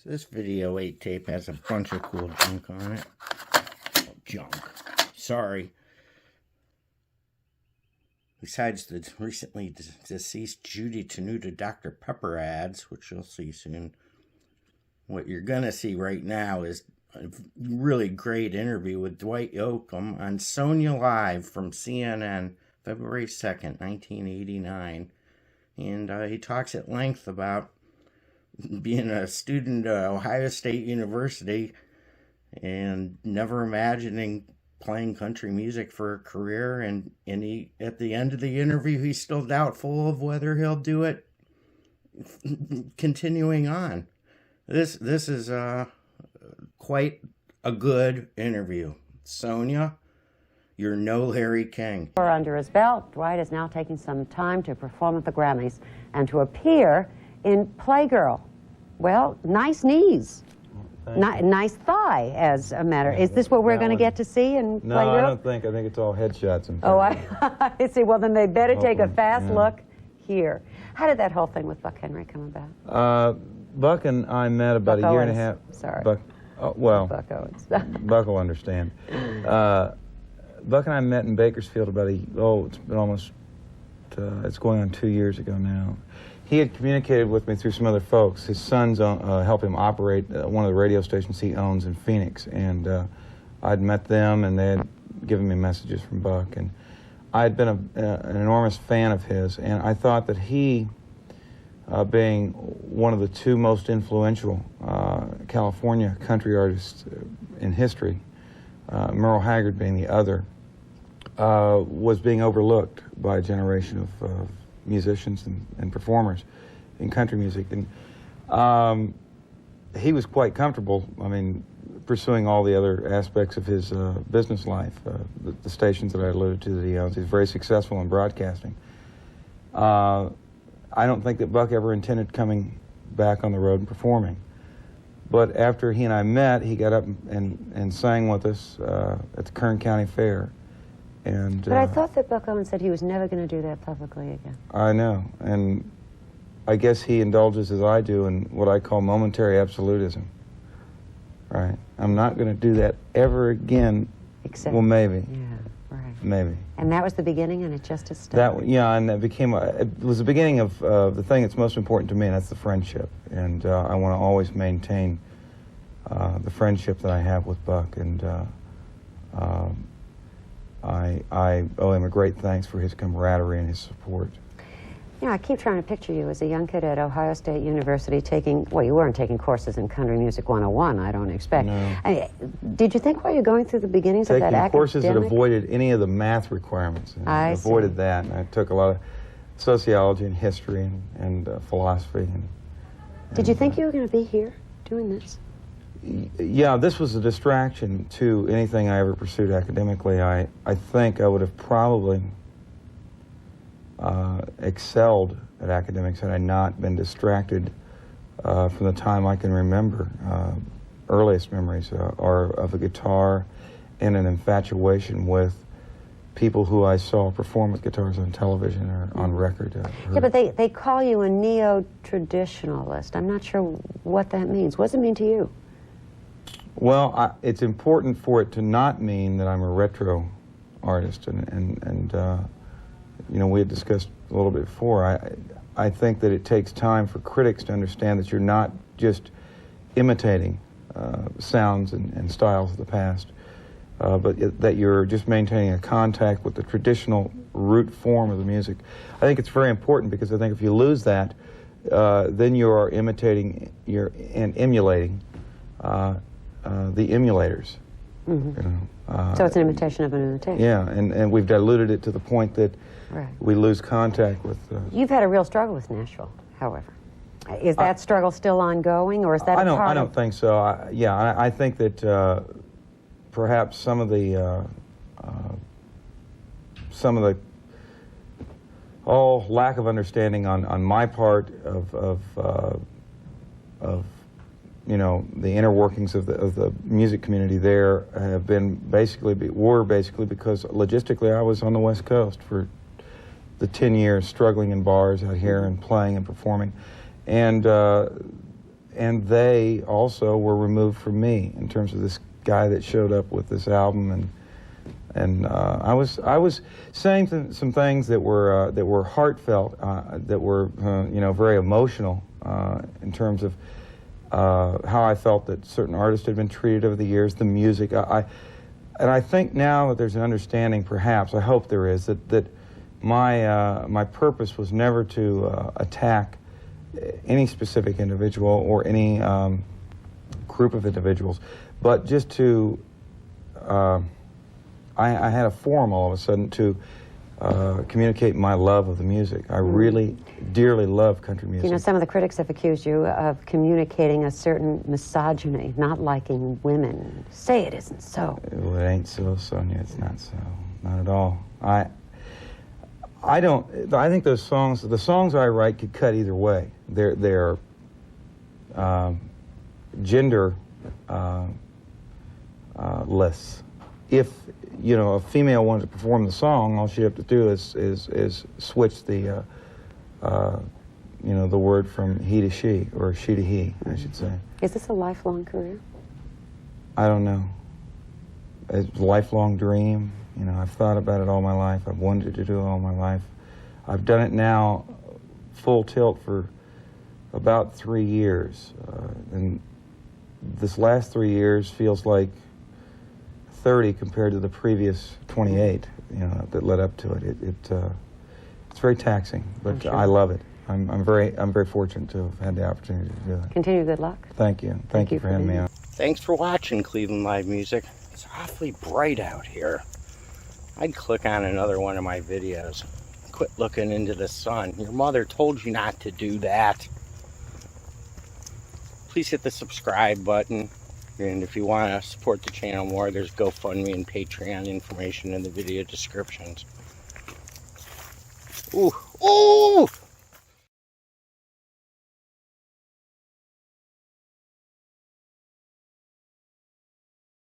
So this video 8 tape has a bunch of cool junk on it. Oh, junk. Sorry. Besides the recently deceased Judy Tenuta Dr. Pepper ads, which you'll see soon, what you're going to see right now is a really great interview with Dwight Yoakam on SONYA Live from CNN, February 2nd, 1989. And he talks at length about being a student at Ohio State University and never imagining playing country music for a career, and he, at the end of the interview, he's still doubtful of whether he'll do it continuing on. This is quite a good interview. Sonya, you're no Larry King. Under his belt, Dwight is now taking some time to perform at the Grammys and to appear in Playgirl. Well, nice knees. Nice thigh, as a matter. Is this what we're going to get to see in Playgirl? No, I don't think. I think it's all headshots. Oh, I see. Well, then they better take a fast look here. How did that whole thing with Buck Henry come about? Buck and I met about Buck a year Owens. and a half. Sorry. Buck, well, Buck Owens. Buck will understand. Buck and I met in Bakersfield about it's been almost, it's going on 2 years ago now. He had communicated with me through some other folks. His sons help him operate one of the radio stations he owns in Phoenix, and I'd met them, and they had given me messages from Buck, and I'd been an enormous fan of his, and I thought that he, being one of the two most influential California country artists in history, Merle Haggard being the other, was being overlooked by a generation of musicians and performers in country music. And he was quite comfortable, I mean, pursuing all the other aspects of his business life, the stations that I alluded to that he owns. He's very successful in broadcasting. I don't think that Buck ever intended coming back on the road and performing. But after he and I met, he got up and sang with us at the Kern County Fair. And, but I thought that Buck Owens said he was never going to do that publicly again. I know, and I guess he indulges, as I do, in what I call momentary absolutism. Right? I'm not going to do that ever again. Except, well, maybe. Yeah, right. Maybe. And that was the beginning, and it just has started. Yeah, and that became it was the beginning of the thing that's most important to me, and that's the friendship. And I want to always maintain the friendship that I have with Buck, and I owe him a great thanks for his camaraderie and his support. Yeah, I keep trying to picture you as a young kid at Ohio State University taking, well, you weren't taking courses in Country Music 101, I don't expect. No. Did you think while you're going through the beginnings of that academic? Taking courses that avoided any of the math requirements. And I avoided that, and I took a lot of sociology and history and philosophy. Did you think you were going to be here doing this? Yeah, this was a distraction to anything I ever pursued academically. I think I would have probably excelled at academics had I not been distracted from the time I can remember. Earliest memories are of a guitar and an infatuation with people who I saw perform with guitars on television or on record. Yeah, but they call you a neo-traditionalist. I'm not sure what that means. What does it mean to you? Well, it's important for it to not mean that I'm a retro artist, and you know, we had discussed a little bit before. I think that it takes time for critics to understand that you're not just imitating sounds and styles of the past, but that you're just maintaining a contact with the traditional root form of the music. I think it's very important, because I think if you lose that, then you are imitating and emulating the emulators. Mm-hmm. You know, so it's an imitation of an imitation. Yeah, and we've diluted it to the point that we lose contact with... You've had a real struggle with Nashville, however. Is that struggle still ongoing, or is that I don't think so. I think that perhaps some of the lack of understanding on my part of you know, the inner workings of the music community there have been were basically because logistically I was on the West Coast for the 10 years struggling in bars out here and playing and performing, and and they also were removed from me in terms of this guy that showed up with this album, and I was saying some things that were heartfelt, that were you know, very emotional in terms of how I felt that certain artists had been treated over the years, the music. And I think now that there's an understanding, perhaps, I hope there is, that my purpose was never to attack any specific individual or any group of individuals, but just to, I had a forum all of a sudden to communicate my love of the music. I really dearly love country music. You know, some of the critics have accused you of communicating a certain misogyny, not liking women. Say it isn't so. Well, it ain't so, Sonia. It's not so. Not at all. I don't. I think those songs, the songs I write, could cut either way. They're gender less. If you know a female wanted to perform the song, all she'd have to do is switch the you know, the word from he to she, or she to he, I should say. Is this a lifelong career? I don't know. It's a lifelong dream. You know, I've thought about it all my life. I've wanted to do it all my life. I've done it now full tilt for about 3 years. And this last 3 years feels like 30 compared to the previous 28, you know, that led up to it. It's very taxing, but sure. I love it. I'm very fortunate to have had the opportunity to do it. Continue good luck. Thank you. Thank you for having me on. Thanks for watching Cleveland Live Music. It's awfully bright out here. I'd click on another one of my videos. Quit looking into the sun. Your mother told you not to do that. Please hit the subscribe button. And if you want to support the channel more, there's GoFundMe and Patreon information in the video descriptions. Ooh, ooh!